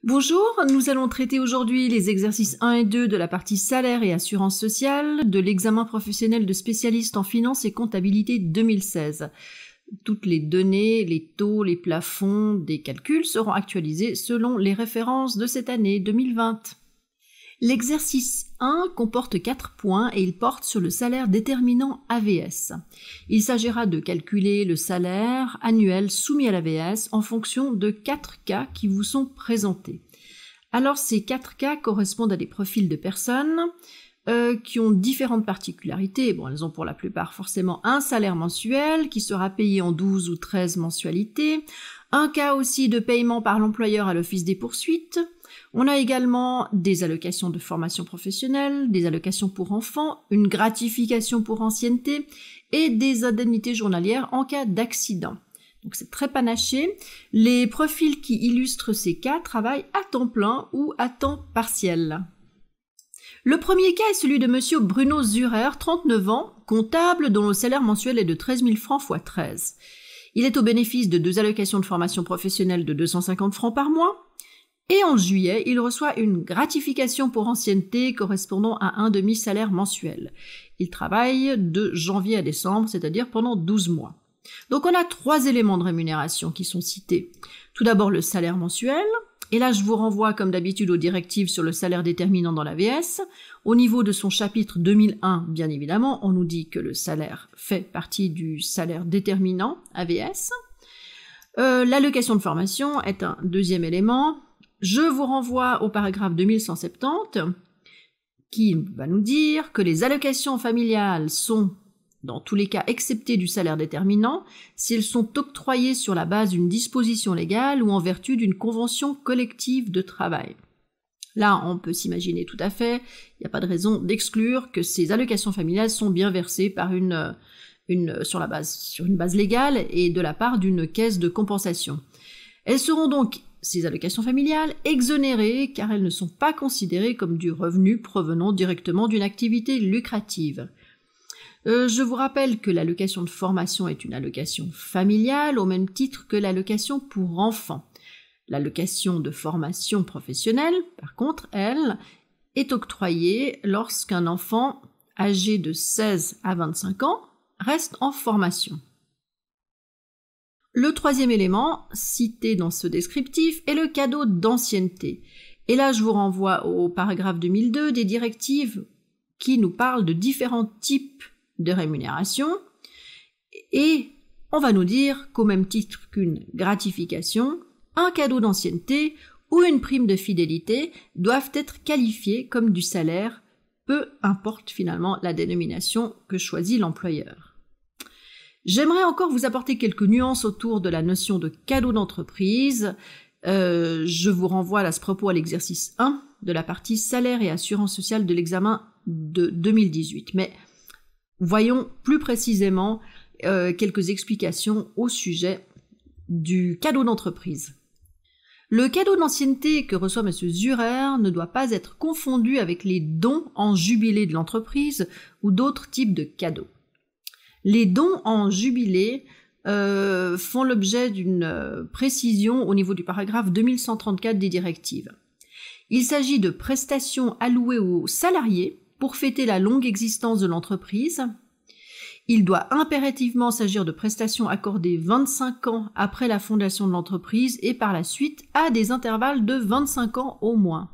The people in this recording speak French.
Bonjour, nous allons traiter aujourd'hui les exercices 1 et 2 de la partie salaire et assurance sociale de l'examen professionnel de spécialiste en finance et comptabilité 2016. Toutes les données, les taux, les plafonds des calculs seront actualisés selon les références de cette année 2020. L'exercice 1 comporte 4 points et il porte sur le salaire déterminant AVS. Il s'agira de calculer le salaire annuel soumis à l'AVS en fonction de 4 cas qui vous sont présentés. Alors ces 4 cas correspondent à des profils de personnes qui ont différentes particularités. Bon, elles ont pour la plupart forcément un salaire mensuel qui sera payé en 12 ou 13 mensualités, un cas aussi de paiement par l'employeur à l'office des poursuites. On a également des allocations de formation professionnelle, des allocations pour enfants, une gratification pour ancienneté et des indemnités journalières en cas d'accident. Donc c'est très panaché. Les profils qui illustrent ces cas travaillent à temps plein ou à temps partiel. Le premier cas est celui de monsieur Bruno Zurer, 39 ans, comptable dont le salaire mensuel est de 13 000 francs x 13. Il est au bénéfice de 2 allocations de formation professionnelle de 250 francs par mois. Et en juillet, il reçoit une gratification pour ancienneté correspondant à un demi-salaire mensuel. Il travaille de janvier à décembre, c'est-à-dire pendant 12 mois. Donc on a 3 éléments de rémunération qui sont cités. Tout d'abord le salaire mensuel, et là je vous renvoie comme d'habitude aux directives sur le salaire déterminant dans l'AVS. Au niveau de son chapitre 2001, bien évidemment, on nous dit que le salaire fait partie du salaire déterminant AVS. L'allocation de formation est un deuxième élément. Je vous renvoie au paragraphe 2170 qui va nous dire que les allocations familiales sont, dans tous les cas excepté du salaire déterminant, si elles sont octroyées sur la base d'une disposition légale ou en vertu d'une convention collective de travail. Là, on peut s'imaginer tout à fait, il n'y a pas de raison d'exclure que ces allocations familiales sont bien versées par sur une base légale et de la part d'une caisse de compensation. Elles seront donc, ces allocations familiales, exonérées car elles ne sont pas considérées comme du revenu provenant directement d'une activité lucrative. Je vous rappelle que l'allocation de formation est une allocation familiale au même titre que l'allocation pour enfants. L'allocation de formation professionnelle, par contre, elle, est octroyée lorsqu'un enfant âgé de 16 à 25 ans reste en formation. Le troisième élément, cité dans ce descriptif, est le cadeau d'ancienneté. Et là, je vous renvoie au paragraphe 2002 des directives qui nous parlent de différents types de rémunération. Et on va nous dire qu'au même titre qu'une gratification, un cadeau d'ancienneté ou une prime de fidélité doivent être qualifiés comme du salaire, peu importe finalement la dénomination que choisit l'employeur. J'aimerais encore vous apporter quelques nuances autour de la notion de cadeau d'entreprise. Je vous renvoie à ce propos à l'exercice 1 de la partie salaire et assurance sociale de l'examen de 2018. Mais voyons plus précisément quelques explications au sujet du cadeau d'entreprise. Le cadeau d'ancienneté que reçoit M. Zurer ne doit pas être confondu avec les dons en jubilé de l'entreprise ou d'autres types de cadeaux. Les dons en jubilé font l'objet d'une précision au niveau du paragraphe 2134 des directives. Il s'agit de prestations allouées aux salariés pour fêter la longue existence de l'entreprise. Il doit impérativement s'agir de prestations accordées 25 ans après la fondation de l'entreprise et par la suite à des intervalles de 25 ans au moins.